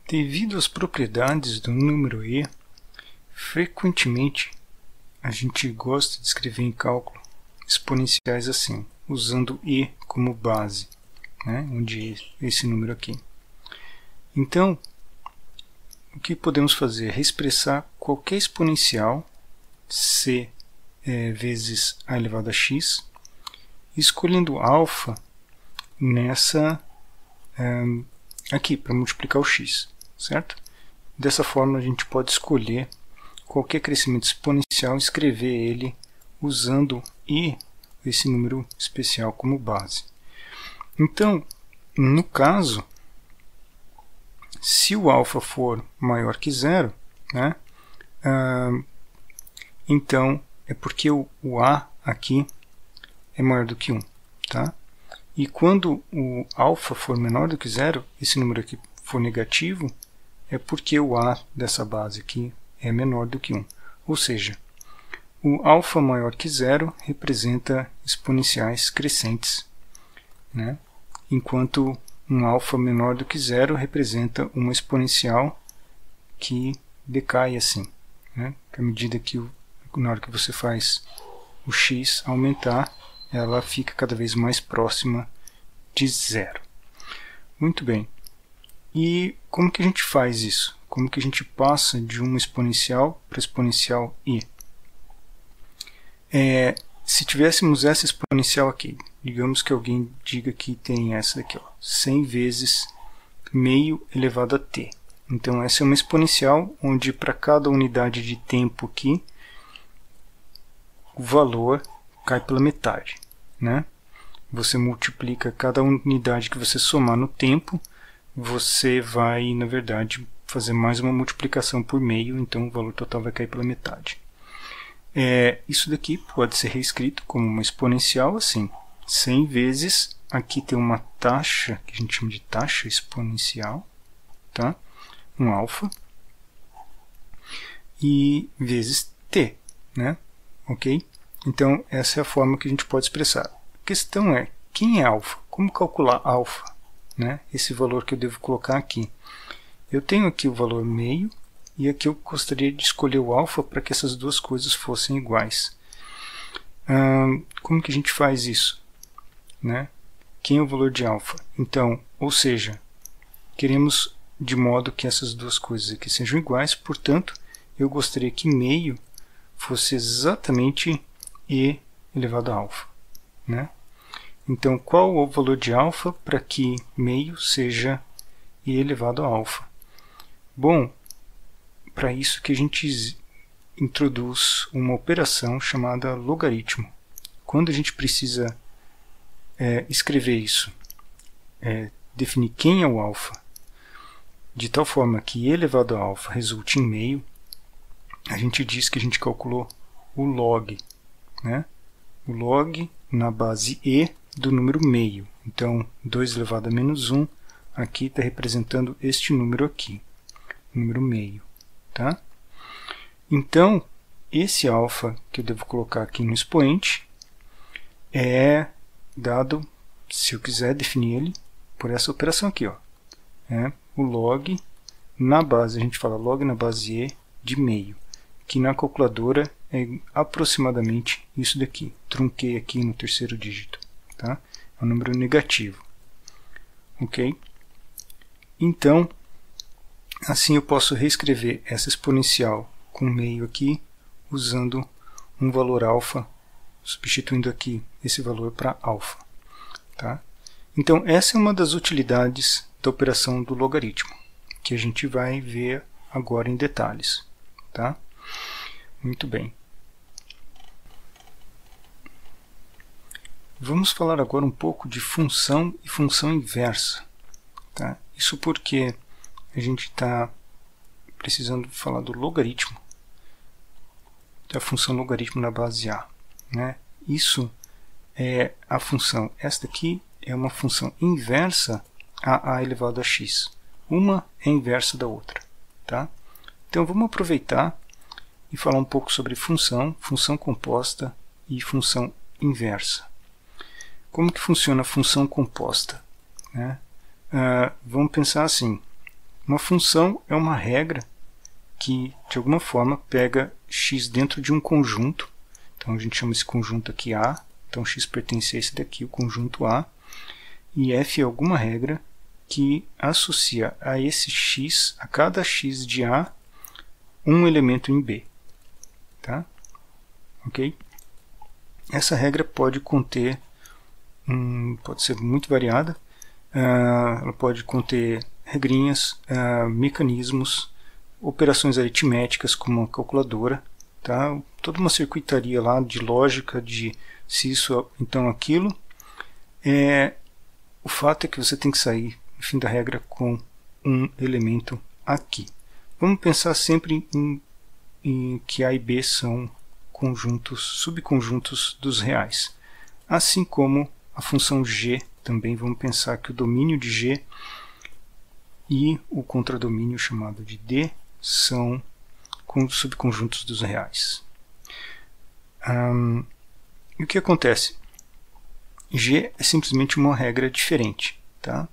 Devido às propriedades do número e, frequentemente a gente gosta de escrever em cálculo exponenciais assim, usando e como base, né? Onde é esse número aqui. Então, o que podemos fazer é reexpressar qualquer exponencial, c vezes a elevado a x, escolhendo alfa nessa aqui, para multiplicar o x, certo? Dessa forma a gente pode escolher qualquer crescimento exponencial e escrever ele usando e esse número especial como base. Então, no caso, se o alfa for maior que zero, né, então é porque o a aqui é maior do que 1. Tá? E quando o alfa for menor do que zero, esse número aqui for negativo, é porque o a dessa base aqui é menor do que 1. Ou seja, o alfa maior que zero representa exponenciais crescentes, né? Enquanto um alfa menor do que zero representa uma exponencial que decai assim, né? À medida que na hora que você faz o x aumentar, ela fica cada vez mais próxima de zero. Muito bem. E como que a gente faz isso? Como que a gente passa de uma exponencial para exponencial i? Se tivéssemos essa exponencial aqui, digamos que alguém diga que tem essa daqui, ó, 100 vezes meio elevado a t. Então essa é uma exponencial onde para cada unidade de tempo aqui, o valor cai pela metade, né? Você multiplica cada unidade que você somar no tempo, você vai, na verdade, fazer mais uma multiplicação por meio, então o valor total vai cair pela metade. Isso daqui pode ser reescrito como uma exponencial assim, 100 vezes, aqui tem uma taxa, que a gente chama de taxa exponencial, tá? Um alfa, e vezes t, né? Ok? Então, essa é a forma que a gente pode expressar. A questão é, quem é alfa? Como calcular alfa? Né? Esse valor que eu devo colocar aqui. Eu tenho aqui o valor meio, e aqui eu gostaria de escolher o alfa para que essas duas coisas fossem iguais. Como que a gente faz isso? Né? Quem é o valor de alfa? Então, ou seja, queremos de modo que essas duas coisas aqui sejam iguais, portanto, eu gostaria que meio fosse exatamente e elevado a alfa. Né? Então, qual o valor de alfa para que meio seja e elevado a alfa? Bom, para isso que a gente introduz uma operação chamada logaritmo. Quando a gente precisa escrever isso, definir quem é o alfa, de tal forma que e elevado a alfa resulte em meio, a gente diz que a gente calculou o log, né? O log na base e do número meio. Então, 2 elevado a menos 1, aqui está representando este número aqui, número meio. Tá? Então, esse alfa que eu devo colocar aqui no expoente é dado, se eu quiser definir ele, por essa operação aqui. Ó. O log na base, a gente fala log na base e de meio, que na calculadora é aproximadamente isso daqui. Trunquei aqui no terceiro dígito. Tá? É um número negativo. Ok? Então, assim eu posso reescrever essa exponencial com meio aqui, usando um valor alfa, substituindo aqui esse valor para alfa. Tá? Então, essa é uma das utilidades da operação do logaritmo, que a gente vai ver agora em detalhes. Tá? Muito bem. Vamos falar agora um pouco de função e função inversa. Tá? Isso porque a gente está precisando falar do logaritmo, da função logaritmo na base A. Né? Isso é a função, esta aqui é uma função inversa a elevado a x. Uma é inversa da outra. Tá? Então vamos aproveitar e falar um pouco sobre função, função composta e função inversa. Como que funciona a função composta? Né? Vamos pensar assim, Uma função é uma regra que, de alguma forma, pega x dentro de um conjunto. Então, a gente chama esse conjunto aqui A. Então, x pertence a esse daqui, o conjunto A. E f é alguma regra que associa a esse x, a cada x de A, um elemento em B. Tá? Ok? Essa regra pode conter, pode ser muito variada, ela pode conter regrinhas, mecanismos, operações aritméticas como uma calculadora, tá? Toda uma circuitaria lá de lógica de se isso, então aquilo. O fato é que você tem que sair, no fim da regra, com um elemento aqui. Vamos pensar sempre em que A e B são conjuntos, subconjuntos dos reais. Assim como a função g, também vamos pensar que o domínio de g e o contradomínio chamado de D são subconjuntos dos reais. E o que acontece? G é simplesmente uma regra diferente. Tá?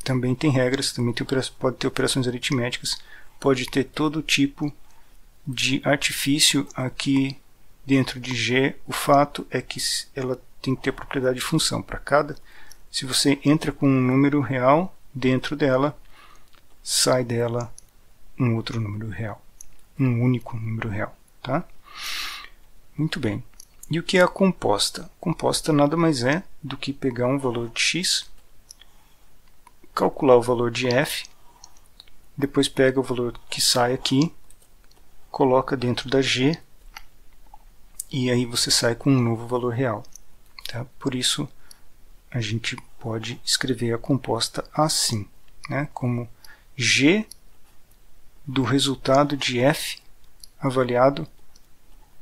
Também tem regras, também pode ter operações aritméticas, pode ter todo tipo de artifício aqui dentro de G. O fato é que ela tem que ter propriedade de função. Para cada, se você entra com um número real dentro dela, sai dela um outro número real, um único número real. Tá? Muito bem. E o que é a composta? Composta nada mais é do que pegar um valor de x, calcular o valor de f, depois pega o valor que sai aqui, coloca dentro da g, e aí você sai com um novo valor real. Tá? Por isso, a gente pode escrever a composta assim, né? Como g do resultado de f avaliado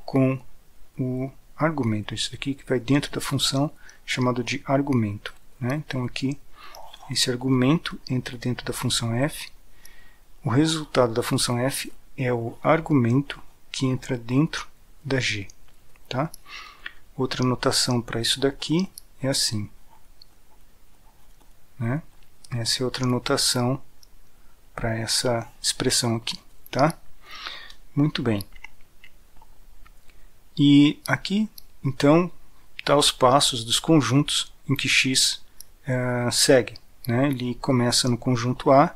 com o argumento. Isso aqui que vai dentro da função chamado de argumento. Né? Então aqui, esse argumento entra dentro da função f. O resultado da função f é o argumento que entra dentro da g. Tá? Outra notação para isso daqui é assim. Né? Essa é outra notação para essa expressão aqui. Tá? Muito bem. E aqui, então, está os passos dos conjuntos em que x segue. Né? Ele começa no conjunto A,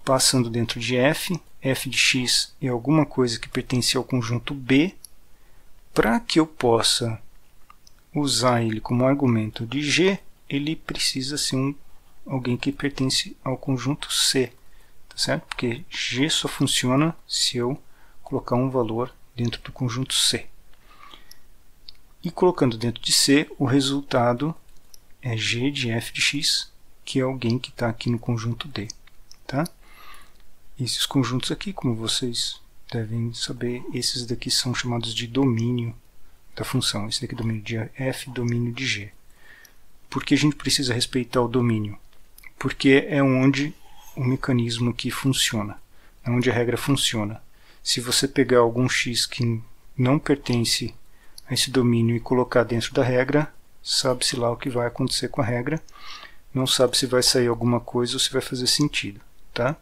passando dentro de f. F de x é alguma coisa que pertence ao conjunto B. Para que eu possa usar ele como argumento de G, ele precisa ser alguém que pertence ao conjunto C. Tá certo? Porque G só funciona se eu colocar um valor dentro do conjunto C. E colocando dentro de C, o resultado é G de f de x, que é alguém que está aqui no conjunto D. Tá? Esses conjuntos aqui, como vocês devem saber, esses daqui são chamados de domínio da função. Esse daqui é domínio de f, domínio de g. Por que a gente precisa respeitar o domínio? Porque é onde o mecanismo aqui funciona, é onde a regra funciona. Se você pegar algum x que não pertence a esse domínio e colocar dentro da regra, sabe-se lá o que vai acontecer com a regra, não sabe se vai sair alguma coisa ou se vai fazer sentido. Tá?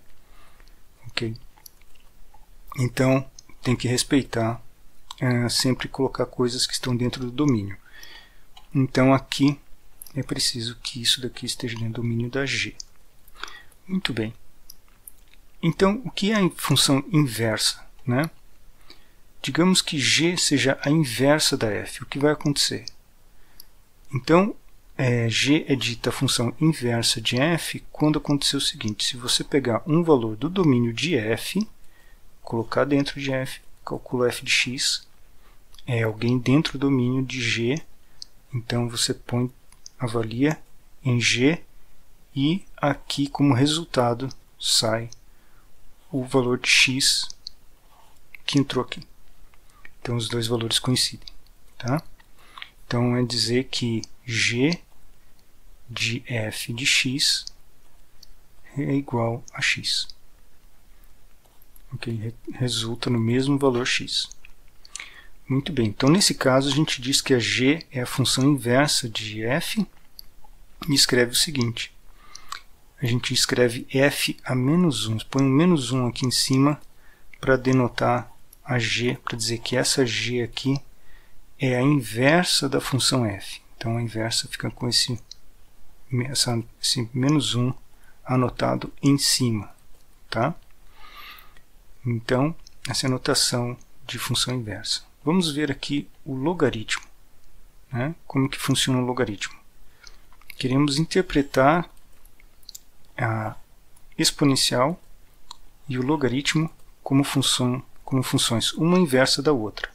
Ok? Então, tem que respeitar, sempre colocar coisas que estão dentro do domínio. Então, aqui é preciso que isso daqui esteja dentro do domínio da G. Muito bem. Então, o que é a função inversa? Né? Digamos que G seja a inversa da f. O que vai acontecer? Então, G é dita a função inversa de f quando acontecer o seguinte. Se você pegar um valor do domínio de f, colocar dentro de f, calcula f de x, é alguém dentro do domínio de g, então você avalia em g e aqui como resultado sai o valor de x que entrou aqui. Então os dois valores coincidem. Tá? Então é dizer que g de f de x é igual a x. Okay? Resulta no mesmo valor x. Muito bem, então nesse caso a gente diz que a g é a função inversa de f e escreve o seguinte. a gente escreve f a menos 1. Põe um menos 1 aqui em cima para denotar a g, para dizer que essa g aqui é a inversa da função f. Então a inversa fica com esse menos 1 anotado em cima. Tá? Então, essa é a notação de função inversa. Vamos ver aqui o logaritmo. Né? Como que funciona o logaritmo? Queremos interpretar a exponencial e o logaritmo como funções, uma inversa da outra.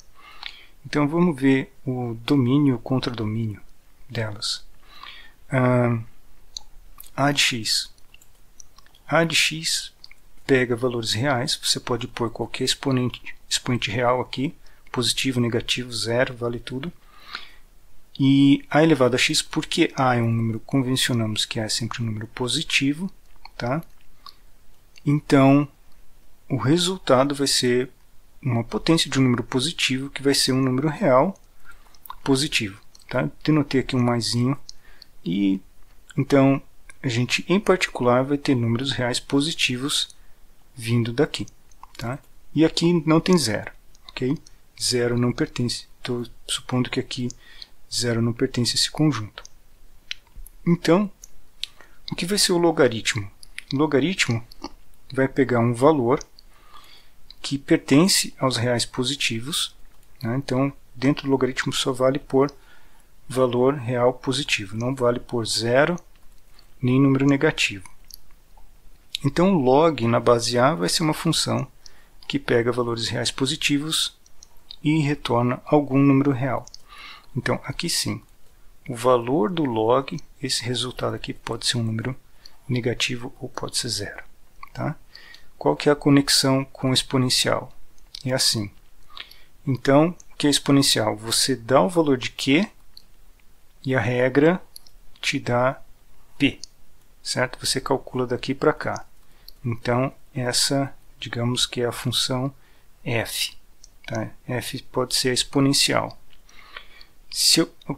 Então vamos ver o domínio e o contradomínio delas. A de x. A de x pega valores reais, você pode pôr qualquer expoente real aqui, positivo, negativo, zero, vale tudo. E a elevado a x, porque a é um número, convencionamos que a é sempre um número positivo, tá? Então, o resultado vai ser uma potência de um número positivo, que vai ser um número real positivo. Tá? Denotei aqui um maisinho. E, então, a gente, em particular, vai ter números reais positivos vindo daqui. Tá? E aqui não tem zero. Okay? Zero não pertence. Estou supondo que aqui zero não pertence a esse conjunto. Então, o que vai ser o logaritmo? O logaritmo vai pegar um valor que pertence aos reais positivos. Né? Então, dentro do logaritmo só vale por valor real positivo. Não vale por zero nem número negativo. Então, o log na base A vai ser uma função que pega valores reais positivos e retorna algum número real. Então, aqui sim, o valor do log, esse resultado aqui pode ser um número negativo ou pode ser zero. Tá? Qual que é a conexão com o exponencial? É assim. Então, o que é exponencial? Você dá o valor de Q e a regra te dá P. Certo? Você calcula daqui para cá. Então, essa, digamos que é a função f. Tá? F pode ser a exponencial.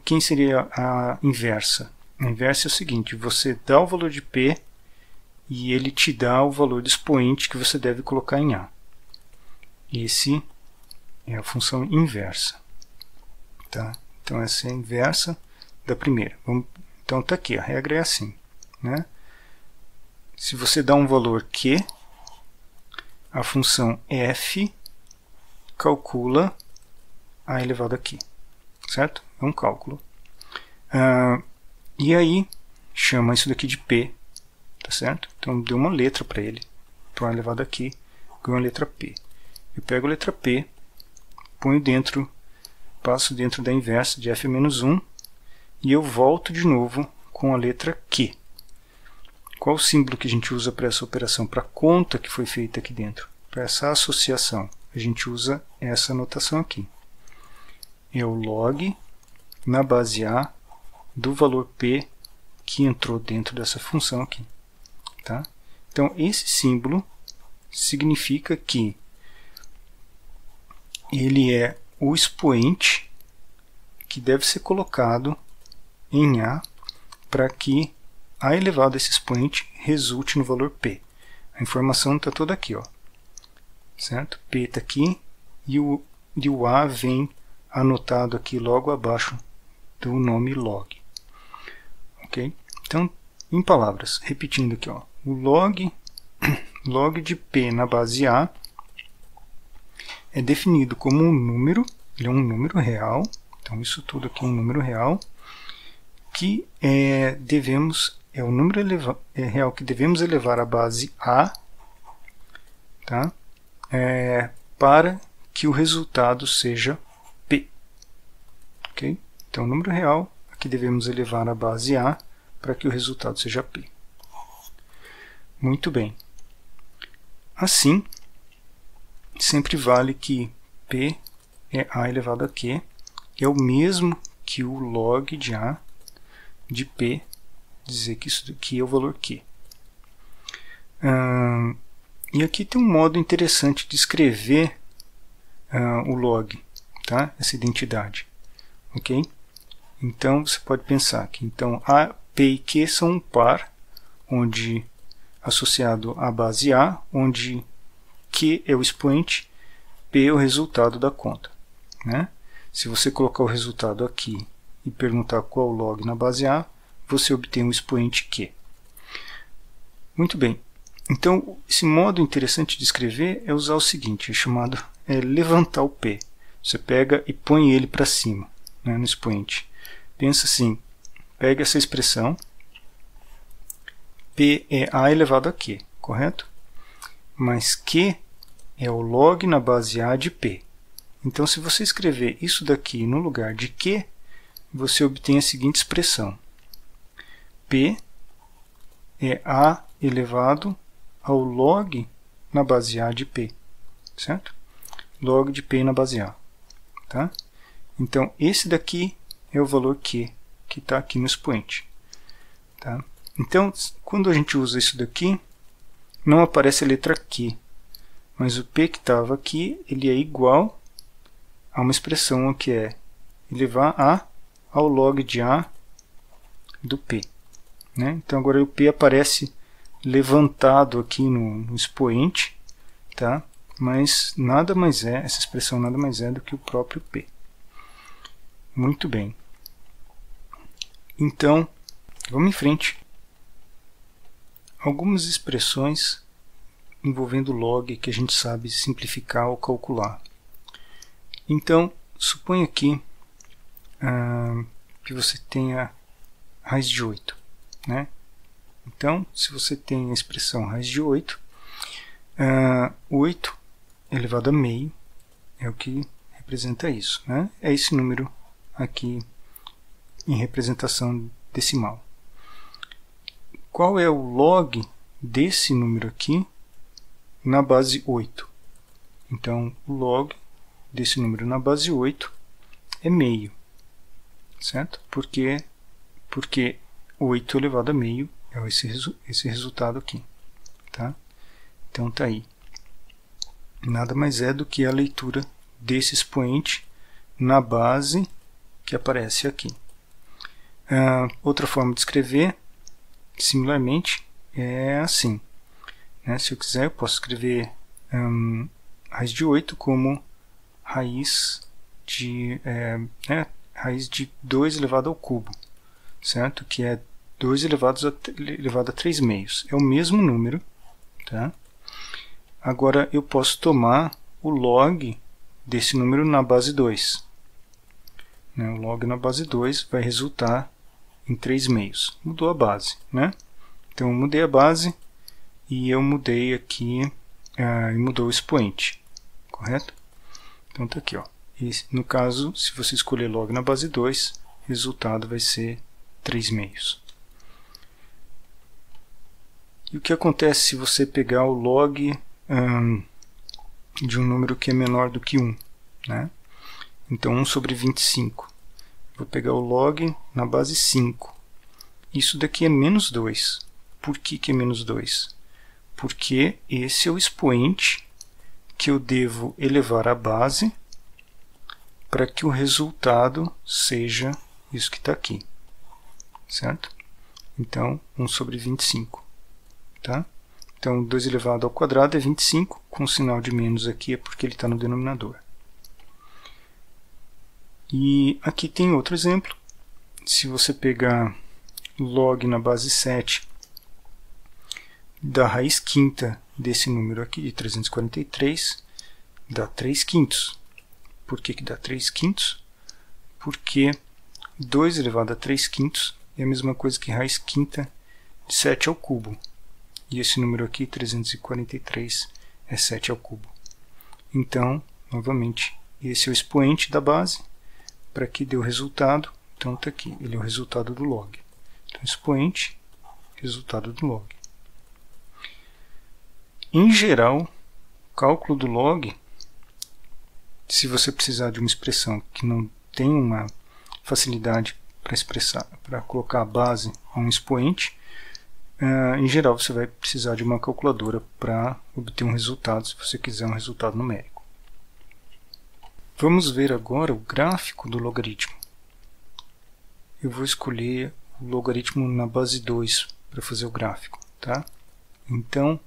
Quem seria a inversa? A inversa é o seguinte, você dá o valor de P e ele te dá o valor do expoente que você deve colocar em A. Esse é a função inversa. Tá? Então essa é a inversa da primeira. Então está aqui, a regra é assim. Né? Se você dá um valor Q, a função f calcula A elevado a Q. Certo? É um cálculo. E aí, chama isso daqui de P. Tá certo? Então, deu uma letra para ele. Para A elevado a Q, ganho a letra P. Eu pego a letra P, ponho dentro, passo dentro da inversa de f-1 e eu volto de novo com a letra Q. Qual o símbolo que a gente usa para essa operação? Para a conta que foi feita aqui dentro? Para essa associação, a gente usa essa notação aqui. É o log na base A do valor P que entrou dentro dessa função aqui. Tá? Então, esse símbolo significa que ele é o expoente que deve ser colocado em A para que A elevado a esse expoente resulte no valor P. A informação está toda aqui. Ó. Certo? P está aqui e o A vem anotado aqui logo abaixo do nome log. Ok? Então, em palavras, repetindo aqui, ó, o log de P na base A é definido como um número, ele é um número real, então isso tudo aqui é um número real, que é o número real que devemos elevar à base A, tá? Para que o resultado seja P. Okay? Então, o número real que devemos elevar à base A para que o resultado seja P. Muito bem. Assim, sempre vale que P é A elevado a Q, é o mesmo que o log de A de P, dizer que isso daqui é o valor Q. E aqui tem um modo interessante de escrever o log, tá? Essa identidade. Ok? Então, você pode pensar que então, A, P e Q são um par, onde associado à base A, onde Q é o expoente, P é o resultado da conta, né? Se você colocar o resultado aqui e perguntar qual o log na base A, você obtém o expoente Q. Muito bem. Então, esse modo interessante de escrever é usar o seguinte, chamado levantar o P. Você pega e põe ele para cima, né, no expoente. Pensa assim, pega essa expressão, P é A elevado a Q, correto? Mas Q é o log na base A de P. Então, se você escrever isso daqui no lugar de Q, você obtém a seguinte expressão. P é A elevado ao log na base A de P, certo? Log de P na base A, tá? Então, esse daqui é o valor Q, que está aqui no expoente, tá? Então, quando a gente usa isso daqui, não aparece a letra Q, mas o P que estava aqui, ele é igual a uma expressão que é elevar A ao log de A do P, né? Então, agora o P aparece levantado aqui no expoente, tá? Mas nada mais é, essa expressão nada mais é do que o próprio P. Muito bem. Então, vamos em frente. Algumas expressões envolvendo log que a gente sabe simplificar ou calcular. Então, suponha aqui que você tenha raiz de 8, né? Então, se você tem a expressão raiz de 8, 8 elevado a meio é o que representa isso, né? É esse número aqui em representação decimal. Qual é o log desse número aqui na base 8? Então, o log desse número na base 8 é meio, certo? Porque 8 elevado a meio é esse resultado aqui, tá? Então, tá aí. Nada mais é do que a leitura desse expoente na base que aparece aqui. Outra forma de escrever, similarmente, é assim, né? Se eu quiser, eu posso escrever raiz de 8 como raiz de 2 elevado ao cubo, certo? Que é 2 elevado a 3 meios. É o mesmo número, tá? Agora, eu posso tomar o log desse número na base 2. O log na base 2 vai resultar em 3 meios. Mudou a base, né? Então, eu mudei a base e eu mudei aqui, e mudou o expoente, correto? Então, está aqui, ó. E, no caso, se você escolher log na base 2, o resultado vai ser 3 meios. E o que acontece se você pegar o log de um número que é menor do que 1, né? Então, 1 sobre 25. Vou pegar o log na base 5. Isso daqui é menos 2. Por que é menos 2? Porque esse é o expoente que eu devo elevar à base para que o resultado seja isso que está aqui, certo? Então, 1 sobre 25. Tá? Então, 2 elevado ao quadrado é 25, com o sinal de menos aqui é porque ele está no denominador. E aqui tem outro exemplo. Se você pegar log na base 7 da raiz quinta desse número aqui, de 343, dá 3 quintos. Por que dá 3 quintos? Porque 2 elevado a 3 quintos é a mesma coisa que raiz quinta de 7 ao cubo. E esse número aqui, 343, é 7 ao cubo. Então, novamente, esse é o expoente da base, para que dê o resultado. Então, está aqui, ele é o resultado do log. Então, expoente, resultado do log. Em geral, o cálculo do log, se você precisar de uma expressão que não tem uma facilidade para expressar, para colocar a base a um expoente, em geral, você vai precisar de uma calculadora para obter um resultado, se você quiser um resultado numérico. Vamos ver agora o gráfico do logaritmo. Eu vou escolher o logaritmo na base 2 para fazer o gráfico, tá? Então,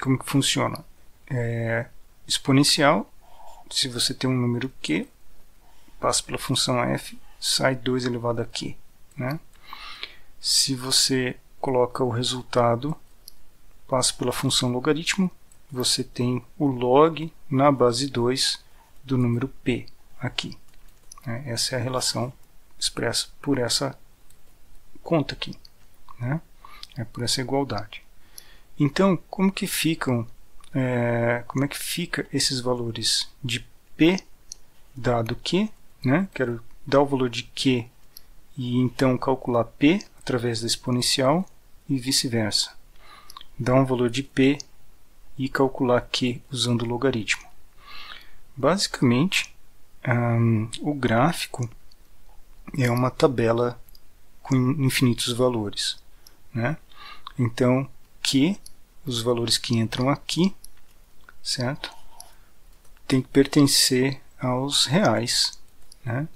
como que funciona? Exponencial, se você tem um número q, passa pela função f, sai 2 elevado a q, né? Se você coloca o resultado, passa pela função logaritmo, você tem o log na base 2 do número p aqui. Essa é a relação expressa por essa conta aqui, né? Por essa igualdade. Então, como que fica esses valores de p dado q, né? Quero dar o valor de q e então calcular p através da exponencial e vice-versa. Dar um valor de p e calcular q usando o logaritmo. Basicamente, o gráfico é uma tabela com infinitos valores, né? Então, q, os valores que entram aqui, certo? Tem que pertencer aos reais, né?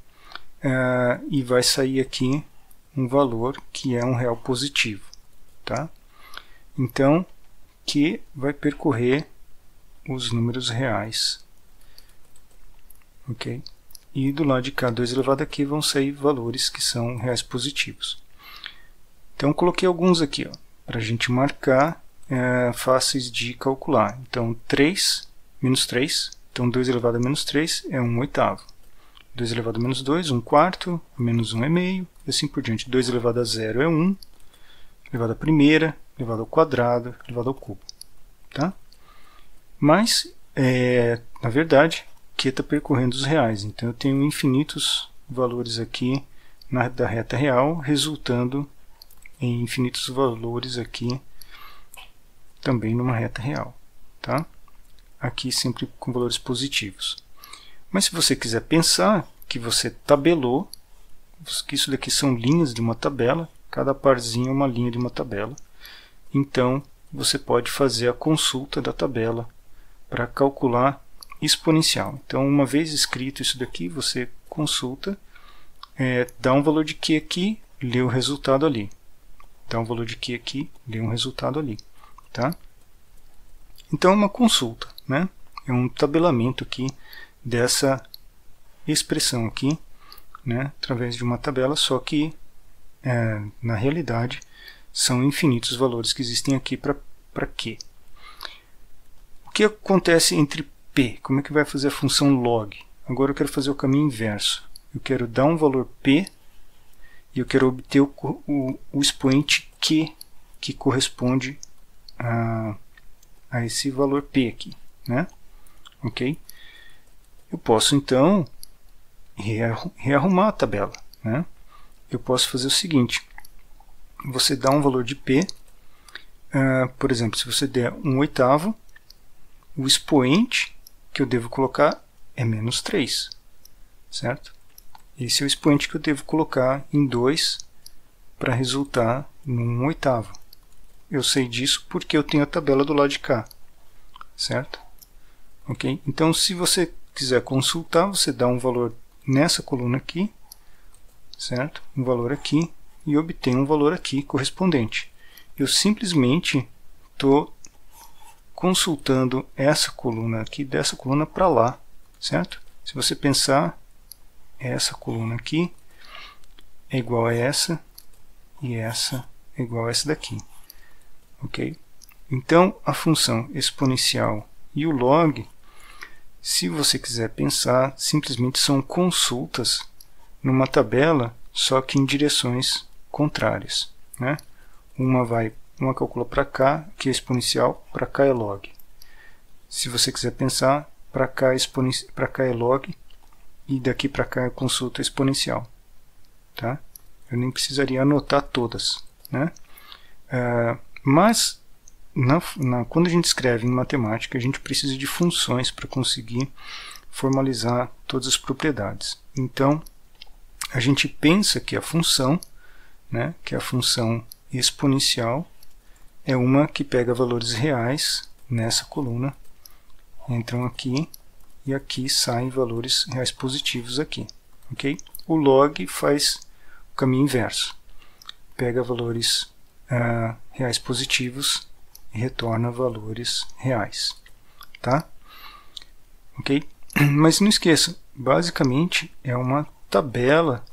E vai sair aqui um valor que é um real positivo, tá? Então, q vai percorrer os números reais, ok? E do lado de cá, 2 elevado a q, vão sair valores que são reais positivos. Então, coloquei alguns aqui, para a gente marcar, fáceis de calcular. Então, 3 menos 3, então 2 elevado a menos 3 é 1/8. 2 elevado a menos 2, 1/4, menos 1 é meio, e assim por diante. 2 elevado a 0 é 1, elevado à primeira, elevado ao quadrado, elevado ao cubo. Tá? Mas, na verdade, q está percorrendo os reais, então eu tenho infinitos valores aqui da reta real, resultando em infinitos valores aqui também numa reta real. Tá? Aqui sempre com valores positivos. Mas se você quiser pensar que você tabelou, que isso daqui são linhas de uma tabela, cada parzinho é uma linha de uma tabela, então você pode fazer a consulta da tabela para calcular exponencial. Então, uma vez escrito isso daqui, você consulta, dá um valor de q aqui, lê o resultado ali. Dá um valor de q aqui, lê um resultado ali. Tá? Então, é uma consulta, né? É um tabelamento aqui dessa expressão aqui, né? Através de uma tabela, só que, na realidade, são infinitos valores que existem aqui para q. O que acontece entre p? Como é que vai fazer a função log? Agora eu quero fazer o caminho inverso. Eu quero dar um valor p e eu quero obter o expoente q, que corresponde a esse valor p aqui, né? Ok? Eu posso, então, rearrumar a tabela, né? Eu posso fazer o seguinte. Você dá um valor de p, por exemplo, se você der 1/8, o expoente que eu devo colocar é menos 3, certo? Esse é o expoente que eu devo colocar em 2 para resultar num 1/8. Eu sei disso porque eu tenho a tabela do lado de cá, certo? Ok? Então, se você quiser consultar, você dá um valor nessa coluna aqui, certo? Um valor aqui, e obtém um valor aqui correspondente. Eu simplesmente estou consultando essa coluna aqui, dessa coluna para lá, certo? Se você pensar, essa coluna aqui é igual a essa, e essa é igual a essa daqui. Ok? Então, a função exponencial e o log, se você quiser pensar, simplesmente são consultas numa tabela, só que em direções contrárias, né? Uma calcula para cá, que é exponencial, para cá é log. Se você quiser pensar, para cá é log e daqui para cá é consulta exponencial. Tá? Eu nem precisaria anotar todas, né? Mas quando a gente escreve em matemática, a gente precisa de funções para conseguir formalizar todas as propriedades. Então, a gente pensa que a função, né, que a função exponencial é uma que pega valores reais nessa coluna, entram aqui e aqui saem valores reais positivos aqui. Okay? O log faz o caminho inverso. Pega valores reais positivos e retorna valores reais, tá? Ok? Mas não esqueça, basicamente é uma tabela,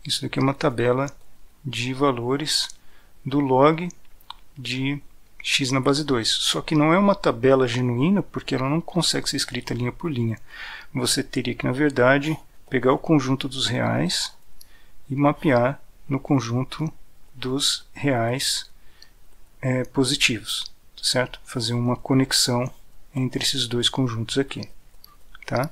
isso daqui é uma tabela de valores do log de x na base 2, só que não é uma tabela genuína porque ela não consegue ser escrita linha por linha. Você teria que, na verdade, pegar o conjunto dos reais e mapear no conjunto dos reais positivos, certo? Fazer uma conexão entre esses dois conjuntos aqui, tá?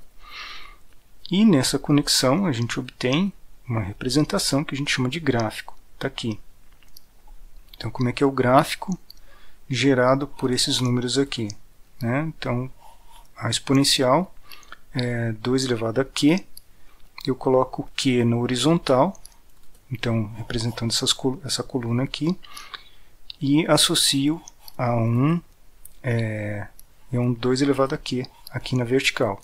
E nessa conexão a gente obtém uma representação que a gente chama de gráfico, tá aqui. Então, como é que é o gráfico gerado por esses números aqui, né? Então, a exponencial é 2 elevado a q, eu coloco q no horizontal, então representando essa coluna aqui, e associo a um 2 elevado a q aqui na vertical,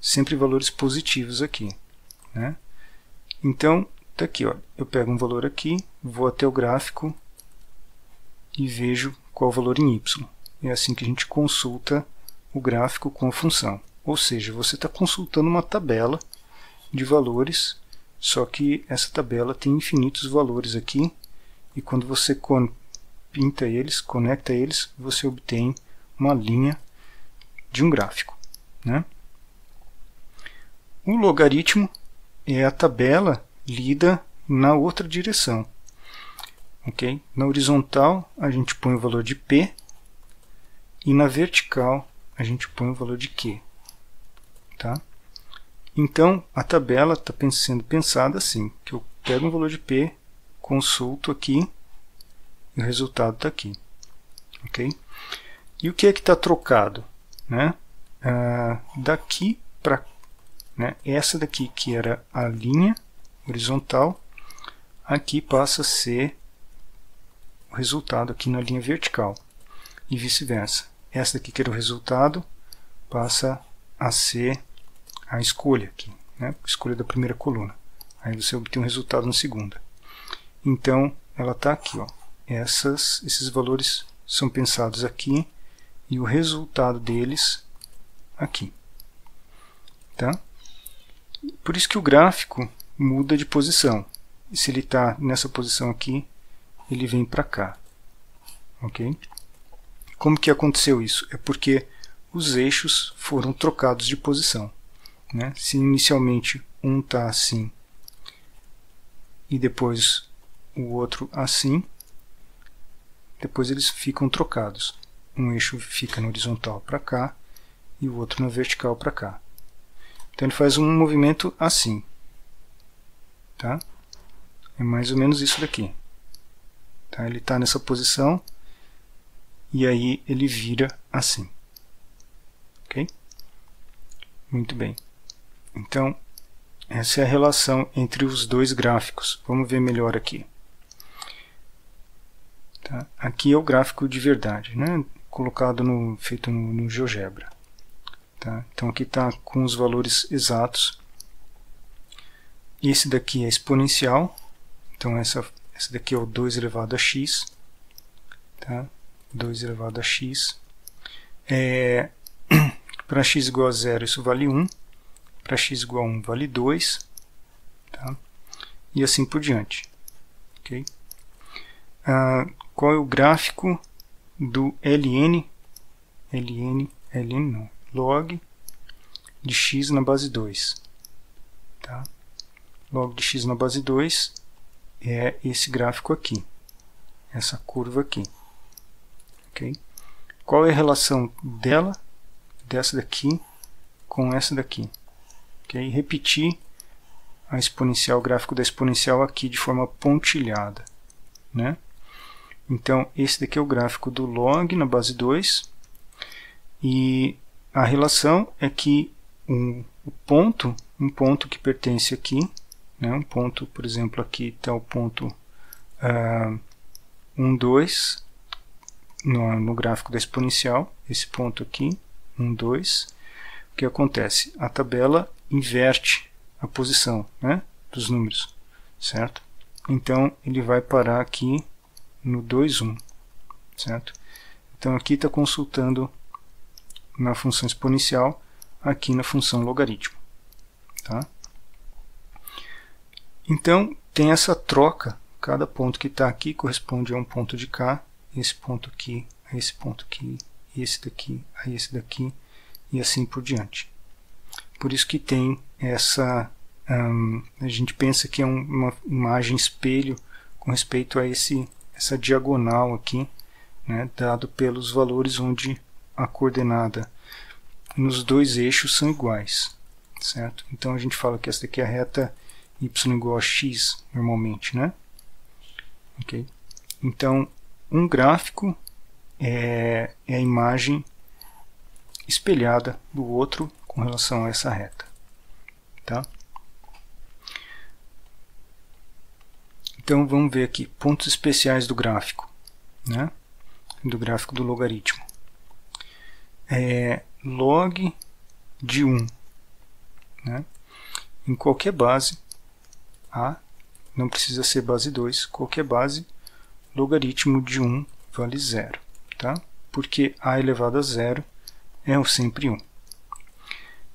sempre valores positivos aqui, né? Então, tá aqui, ó, eu pego um valor aqui, vou até o gráfico e vejo qual o valor em y. É assim que a gente consulta o gráfico com a função. Ou seja, você está consultando uma tabela de valores, só que essa tabela tem infinitos valores aqui, e quando você pinta eles, conecta eles, você obtém uma linha de um gráfico, né? O logaritmo é a tabela lida na outra direção. Okay? Na horizontal a gente põe o valor de P e na vertical a gente põe o valor de Q. Tá? Então a tabela está sendo pensada assim, que eu pego um valor de P, consulto aqui e o resultado está aqui. Okay? E o que é que está trocado? Né? Daqui para essa daqui que era a linha horizontal, aqui passa a ser o resultado aqui na linha vertical e vice-versa. Essa daqui que era o resultado passa a ser a escolha aqui, né? Escolha da primeira coluna. Aí você obtém um resultado na segunda. Então ela está aqui, ó. Esses valores são pensados aqui e o resultado deles aqui, tá? Por isso que o gráfico muda de posição. E se ele está nessa posição aqui, ele vem para cá. Ok? Como que aconteceu isso? É porque os eixos foram trocados de posição, né? Se inicialmente um está assim e depois o outro assim, depois eles ficam trocados. Um eixo fica na horizontal para cá e o outro na vertical para cá. Então ele faz um movimento assim. Tá? É mais ou menos isso daqui. Tá? Ele está nessa posição e aí ele vira assim. Ok? Muito bem. Então, essa é a relação entre os dois gráficos. Vamos ver melhor aqui. Tá? Aqui é o gráfico de verdade, né? Colocado feito no GeoGebra. Tá? Então aqui está com os valores exatos. Esse daqui é exponencial. Então essa daqui é o 2 elevado a x. Tá? 2 elevado a x. Para x igual a 0 isso vale 1. Para x igual a 1 vale 2. Tá? E assim por diante. Okay? Qual é o gráfico do ln não, log de x na base 2. Tá? Log de x na base 2 é esse gráfico aqui, essa curva aqui. Okay? Qual é a relação dessa daqui, com essa daqui? Okay? Repetir a exponencial, o gráfico da exponencial aqui de forma pontilhada. Né? Então, esse daqui é o gráfico do log na base 2. E a relação é que um ponto que pertence aqui, né, um ponto, por exemplo, aqui está o ponto 1, 2, no gráfico da exponencial, esse ponto aqui, 1, 2, o que acontece? A tabela inverte a posição, né, dos números, certo? Então, ele vai parar aqui no 2, 1, certo? Então aqui está consultando na função exponencial, aqui na função logaritmo. Tá? Então tem essa troca, cada ponto que está aqui corresponde a um ponto de cá, esse ponto aqui, a esse ponto aqui, esse daqui, a esse daqui, e assim por diante. Por isso que tem essa, a gente pensa que é uma imagem espelho com respeito a essa diagonal aqui, né, dado pelos valores onde a coordenada nos dois eixos são iguais, certo? Então a gente fala que essa daqui é a reta y igual a x normalmente, né? Ok? Então um gráfico é a imagem espelhada do outro com relação a essa reta, tá? Então vamos ver aqui pontos especiais do gráfico, né? Do gráfico do logaritmo. Log de 1, né? Em qualquer base A, não precisa ser base 2, qualquer base, logaritmo de 1 vale 0, tá? Porque A elevado a 0 é sempre 1.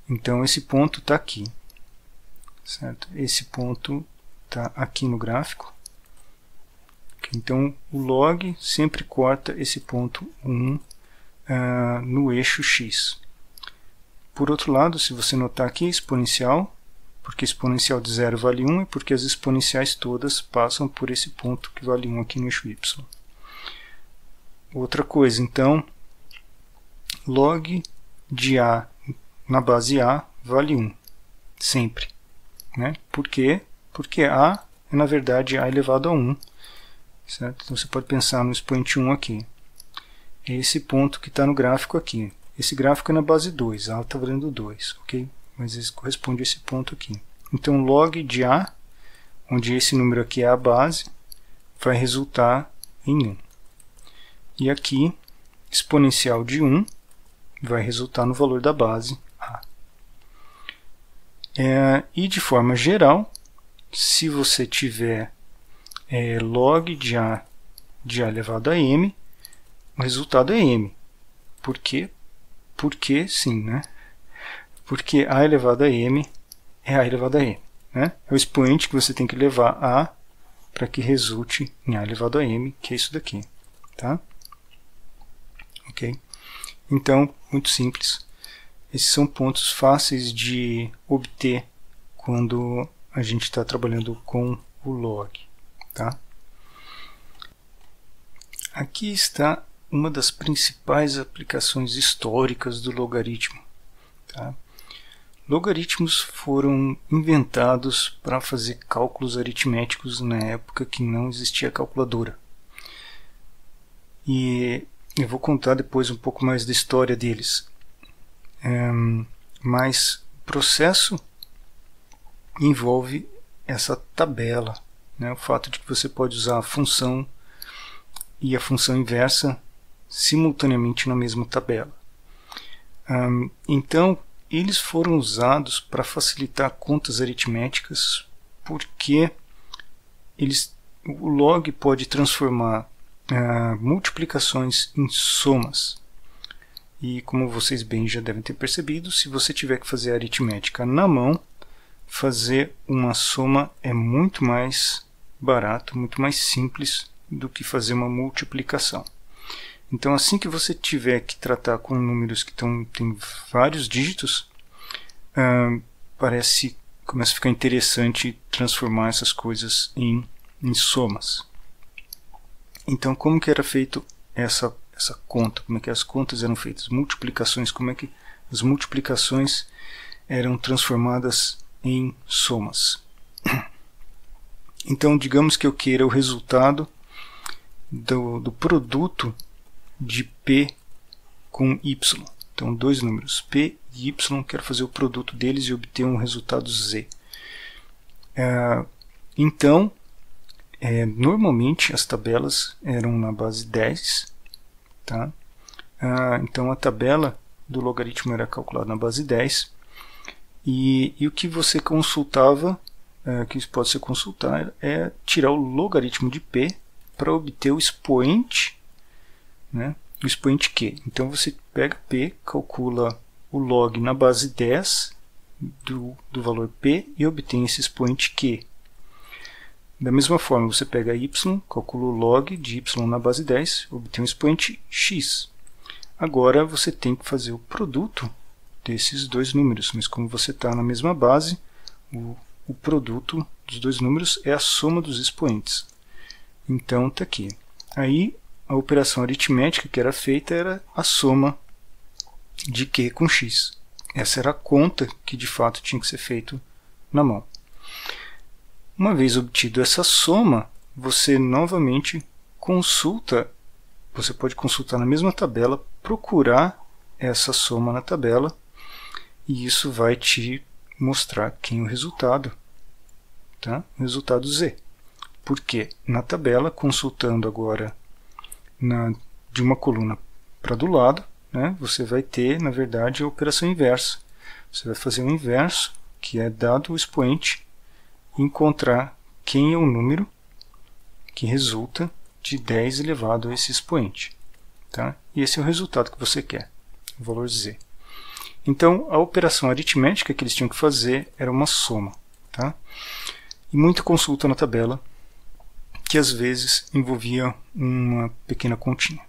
Então esse ponto está aqui, certo? Esse ponto está aqui no gráfico. Então o log sempre corta esse ponto 1 no eixo x. Por outro lado, se você notar aqui, exponencial, porque exponencial de 0 vale 1 e porque as exponenciais todas passam por esse ponto que vale 1 aqui no eixo y. Outra coisa, então, log de A na base A vale 1, sempre. Né? Por quê? Porque A é, na verdade, A elevado a 1. Certo? Então você pode pensar no expoente 1 aqui. É esse ponto que está no gráfico aqui. Esse gráfico é na base 2, A está valendo 2, ok? Mas isso corresponde a esse ponto aqui. Então log de A, onde esse número aqui é a base, vai resultar em 1. E aqui, exponencial de 1 vai resultar no valor da base A. E de forma geral, se você tiver log de A elevado a m, o resultado é m. Por quê? Porque sim, né? Porque A elevado a m é A elevado a m. Né? É o expoente que você tem que levar a para que resulte em A elevado a m, que é isso daqui. Tá? Ok? Então, muito simples. Esses são pontos fáceis de obter quando a gente está trabalhando com o log. Tá? Aqui está uma das principais aplicações históricas do logaritmo. Tá? Logaritmos foram inventados para fazer cálculos aritméticos na época que não existia calculadora. E eu vou contar depois um pouco mais da história deles. Mas o processo envolve essa tabela, né? O fato de que você pode usar a função e a função inversa simultaneamente na mesma tabela. Então, eles foram usados para facilitar contas aritméticas, porque o log pode transformar multiplicações em somas. E como vocês bem já devem ter percebido, se você tiver que fazer aritmética na mão, fazer uma soma é muito mais barato, muito mais simples do que fazer uma multiplicação. Então, assim que você tiver que tratar com números que têm vários dígitos, começa a ficar interessante transformar essas coisas em somas. Então, como que era feito essa conta? Como é que as contas eram feitas? Multiplicações, como é que as multiplicações eram transformadas em somas? Então, digamos que eu queira o resultado do produto de P com Y. Então, dois números, P e Y, quero fazer o produto deles e obter um resultado Z. Então, normalmente as tabelas eram na base 10. Tá? Então, a tabela do logaritmo era calculada na base 10. E o que você consultava, que pode ser consultar, é tirar o logaritmo de P para obter o expoente né, o expoente q. Então você pega p, calcula o log na base 10 do valor p e obtém esse expoente q. Da mesma forma, você pega y, calcula o log de y na base 10, obtém o expoente x. Agora você tem que fazer o produto desses dois números, mas como você está na mesma base, o produto dos dois números é a soma dos expoentes. Então está aqui. Aí a operação aritmética que era feita era a soma de q com x. Essa era a conta que de fato tinha que ser feito na mão. Uma vez obtido essa soma, você novamente consulta, você pode consultar na mesma tabela, procurar essa soma na tabela, e isso vai te mostrar aqui o resultado, tá? O resultado z. Porque na tabela, consultando agora de uma coluna para do lado, né, você vai ter, na verdade, a operação inversa. Você vai fazer o inverso, que é dado o expoente, encontrar quem é o número que resulta de 10 elevado a esse expoente. Tá? E esse é o resultado que você quer, o valor z. Então, a operação aritmética que eles tinham que fazer era uma soma. Tá? E muita consulta na tabela, que às vezes envolvia uma pequena continha,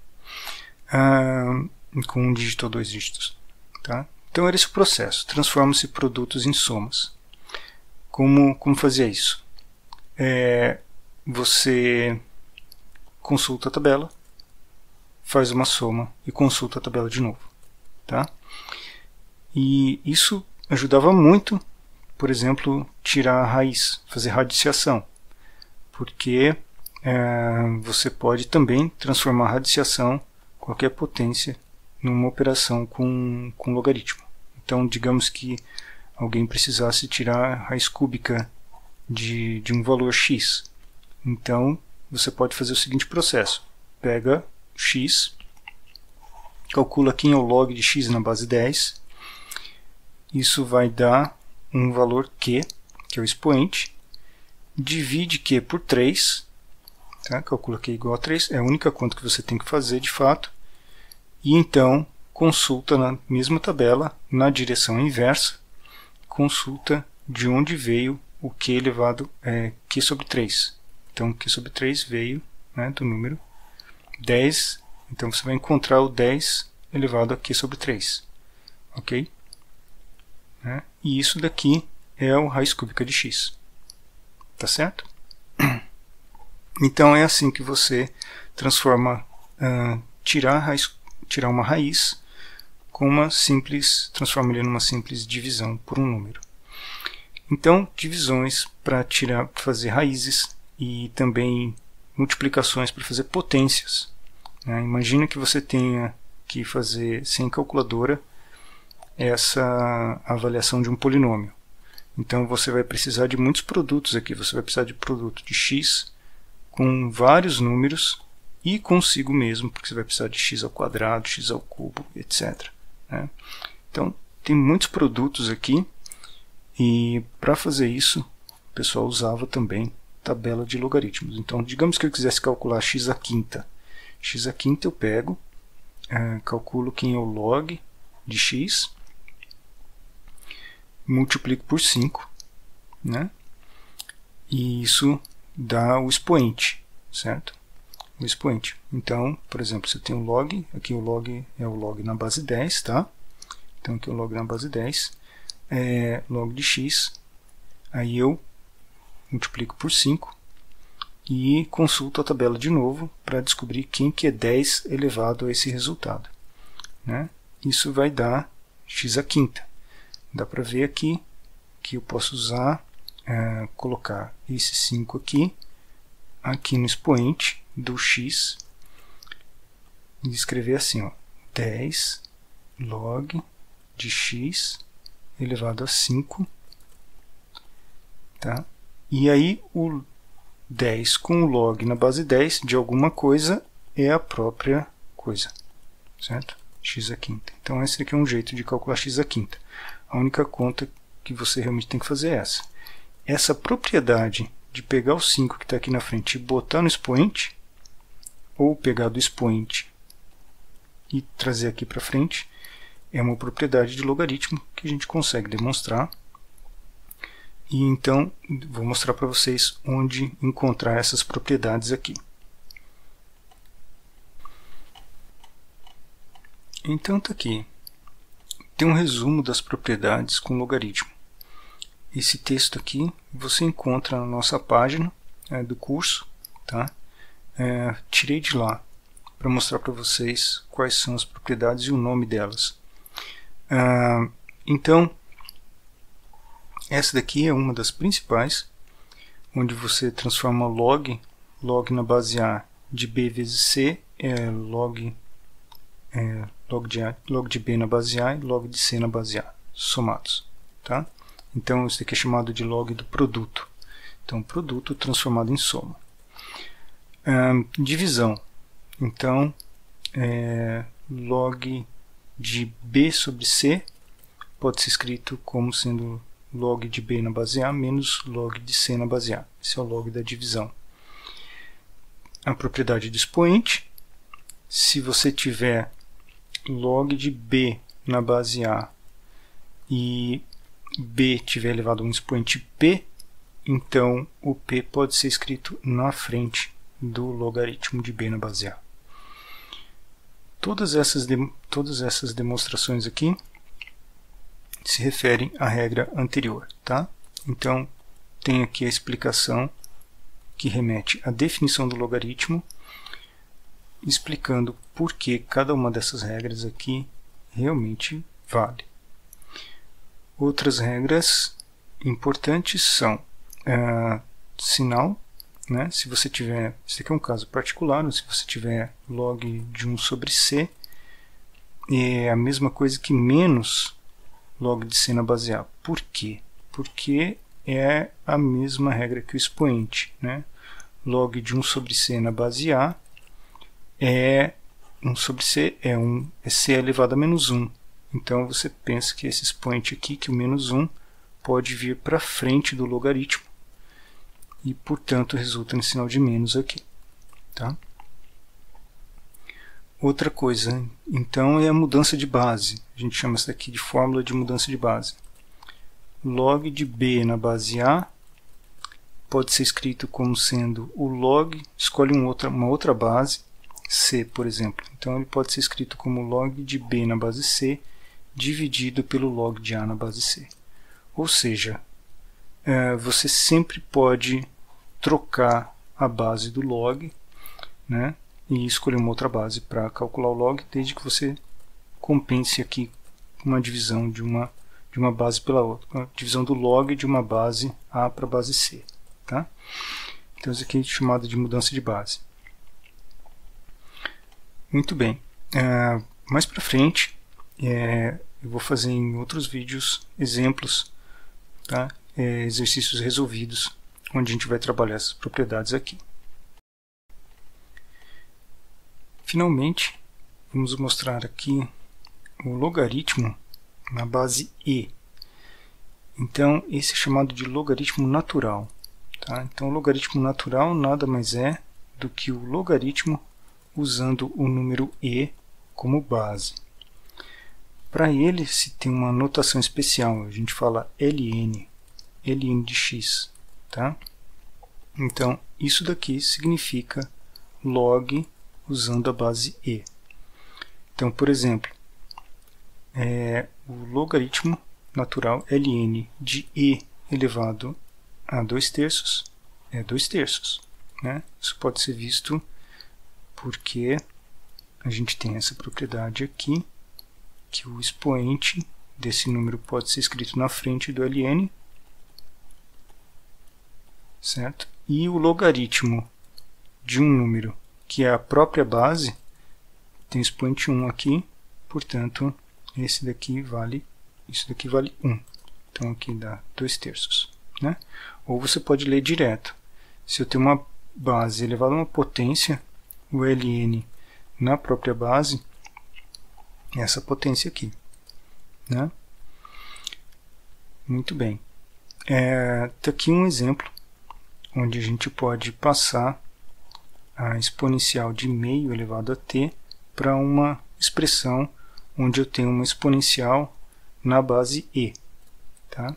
com um dígito ou dois dígitos. Tá? Então, era esse o processo. Transforma-se produtos em somas. Como fazia isso? Você consulta a tabela, faz uma soma e consulta a tabela de novo. Tá? E isso ajudava muito, por exemplo, tirar a raiz, fazer radiciação, porque você pode também transformar a radiciação, qualquer potência, numa operação com logaritmo. Então, digamos que alguém precisasse tirar a raiz cúbica de um valor x. Então, você pode fazer o seguinte processo. Pega x, calcula quem é o log de x na base 10. Isso vai dar um valor q, que é o expoente. Divide q por 3. Tá? Calcula q igual a 3. É a única conta que você tem que fazer, de fato. E então, consulta na mesma tabela, na direção inversa, consulta de onde veio o q elevado q sobre 3. Então, q sobre 3 veio, né, do número 10. Então, você vai encontrar o 10 elevado a q sobre 3. Ok? E isso daqui é a raiz cúbica de x. Tá certo? Então, é assim que você transforma, tirar uma raiz com uma simples, transforma ele numa simples divisão por um número. Então, divisões para fazer raízes e também multiplicações para fazer potências. Imagina que você tenha que fazer sem calculadora essa avaliação de um polinômio. Então, você vai precisar de muitos produtos aqui. Você vai precisar de produto de x com vários números e consigo mesmo, porque você vai precisar de x ao quadrado, x ao cubo, etc. Então, tem muitos produtos aqui, e para fazer isso, o pessoal usava também tabela de logaritmos. Então, digamos que eu quisesse calcular x à quinta. X à quinta eu pego, calculo quem é o log de x, multiplico por 5, né? E isso dá o expoente, certo? O expoente. Então, por exemplo, você tem o log, aqui o log é o log na base 10, tá? Então aqui o log na base 10 é log de x, aí eu multiplico por 5 e consulto a tabela de novo para descobrir quem que é 10 elevado a esse resultado, né? Isso vai dar x à quinta. Dá para ver aqui que eu posso usar, colocar esse 5 aqui no expoente do x e escrever assim, ó, 10 log de x elevado a 5. Tá? E aí o 10 com o log na base 10 de alguma coisa é a própria coisa, certo? X à quinta. Então esse aqui é um jeito de calcular x à quinta. A única conta que você realmente tem que fazer é essa. Essa propriedade de pegar o 5 que está aqui na frente e botar no expoente, ou pegar do expoente e trazer aqui para frente é uma propriedade de logaritmo que a gente consegue demonstrar. E então vou mostrar para vocês onde encontrar essas propriedades aqui. Então está aqui. Tem um resumo das propriedades com logaritmo. Esse texto aqui você encontra na nossa página do curso, tá? Tirei de lá para mostrar para vocês quais são as propriedades e o nome delas. Então, essa daqui é uma das principais, onde você transforma log na base A de B vezes C, log de B na base A e log de C na base A, somados. Tá? Então, isso aqui é chamado de log do produto. Então, produto transformado em soma. Divisão. Então, log de B sobre C pode ser escrito como sendo log de B na base A menos log de C na base A. Esse é o log da divisão. A propriedade do expoente. Se você tiver log de B na base A e B tiver elevado a um expoente P, então o P pode ser escrito na frente do logaritmo de B na base A. Todas essas demonstrações aqui se referem à regra anterior, tá? Então, tem aqui a explicação que remete à definição do logaritmo, explicando por que cada uma dessas regras aqui realmente vale. Outras regras importantes são sinal, né? Se você tiver, esse aqui é um caso particular, se você tiver log de 1 sobre C, é a mesma coisa que menos log de C na base A. Por quê? Porque é a mesma regra que o expoente, né? Log de 1 sobre C na base A é 1 sobre C é C elevado a menos 1. Então você pensa que esse expoente aqui, que o menos 1, pode vir para frente do logaritmo e, portanto, resulta no sinal de menos aqui. Tá? Outra coisa, então, é a mudança de base. A gente chama isso daqui de fórmula de mudança de base. Log de B na base A pode ser escrito como sendo o log, escolhe uma outra base, C, por exemplo. Então, ele pode ser escrito como log de B na base C dividido pelo log de A na base C. Ou seja, você sempre pode trocar a base do log, né? E escolher uma outra base para calcular o log, desde que você compense aqui uma divisão de uma base pela outra, uma divisão do log de uma base A para a base C. Tá? Então isso aqui é chamado de mudança de base. Muito bem. Mais para frente, eu vou fazer em outros vídeos exemplos, tá? Exercícios resolvidos, onde a gente vai trabalhar essas propriedades aqui. Finalmente, vamos mostrar aqui o logaritmo na base E. Então, esse é chamado de logaritmo natural. Tá? Então, o logaritmo natural nada mais é do que o logaritmo usando o número E como base. Para ele, se tem uma notação especial, a gente fala ln de x. Tá? Então, isso daqui significa log usando a base E. Então, por exemplo, o logaritmo natural ln de E elevado a 2/3 é 2/3. Né? Isso pode ser visto porque a gente tem essa propriedade aqui, que o expoente desse número pode ser escrito na frente do ln, certo? E o logaritmo de um número que é a própria base, tem expoente 1 aqui, portanto, isso daqui vale 1. Então aqui dá 2/3. Né? Ou você pode ler direto. Se eu tenho uma base elevada a uma potência, o ln na própria base é essa potência aqui. Né? Muito bem. Tá aqui um exemplo onde a gente pode passar a exponencial de meio elevado a t para uma expressão onde eu tenho uma exponencial na base e. Tá?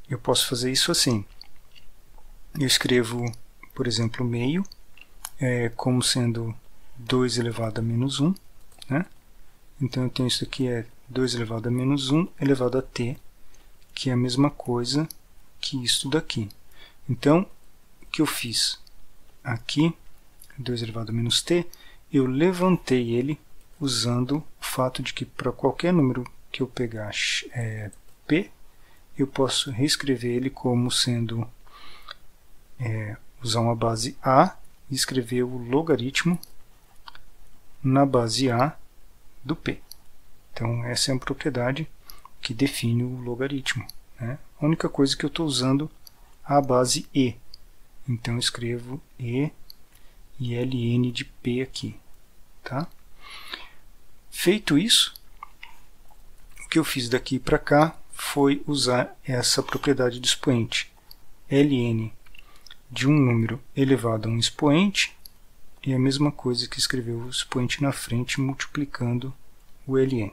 Eu posso fazer isso assim. Eu escrevo, por exemplo, meio como sendo 2 elevado a menos 1. Né? Então eu tenho isso aqui, 2 elevado a menos 1 elevado a t, que é a mesma coisa que isso daqui. Então, o que eu fiz aqui, 2 elevado a menos t, eu levantei ele usando o fato de que para qualquer número que eu pegar p, eu posso reescrever ele como sendo, usar uma base a e escrever o logaritmo na base a do p. Então, essa é a propriedade que define o logaritmo. Né? A única coisa que eu estou usando a base e. Então, eu escrevo e ln de p aqui. Tá? Feito isso, o que eu fiz daqui para cá foi usar essa propriedade do expoente. Ln de um número elevado a um expoente é a mesma coisa que escrever o expoente na frente multiplicando o ln.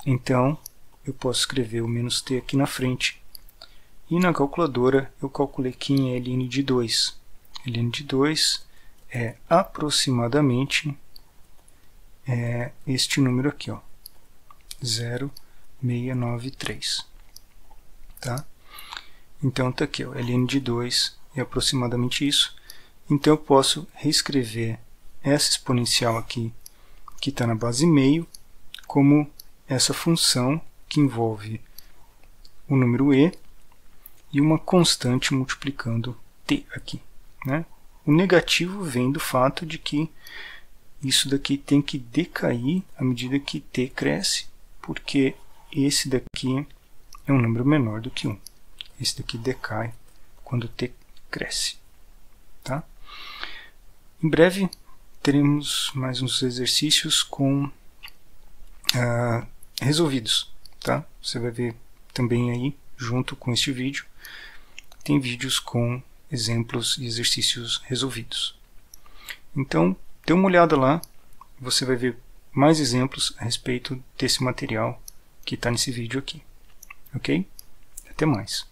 Então, eu posso escrever o menos t aqui na frente. E na calculadora eu calculei que em ln de 2. ln de 2 é aproximadamente este número aqui, ó, 0,693. Tá? Então está aqui, ó, ln de 2 é aproximadamente isso. Então eu posso reescrever essa exponencial aqui, que está na base meio, como essa função que envolve o número e uma constante multiplicando t aqui. Né? O negativo vem do fato de que isso daqui tem que decair à medida que t cresce, porque esse daqui é um número menor do que 1. Esse daqui decai quando t cresce. Tá? Em breve teremos mais uns exercícios resolvidos. Tá? Você vai ver também aí, junto com este vídeo, tem vídeos com exemplos e exercícios resolvidos. Então, dê uma olhada lá, você vai ver mais exemplos a respeito desse material que está nesse vídeo aqui. Ok? Até mais.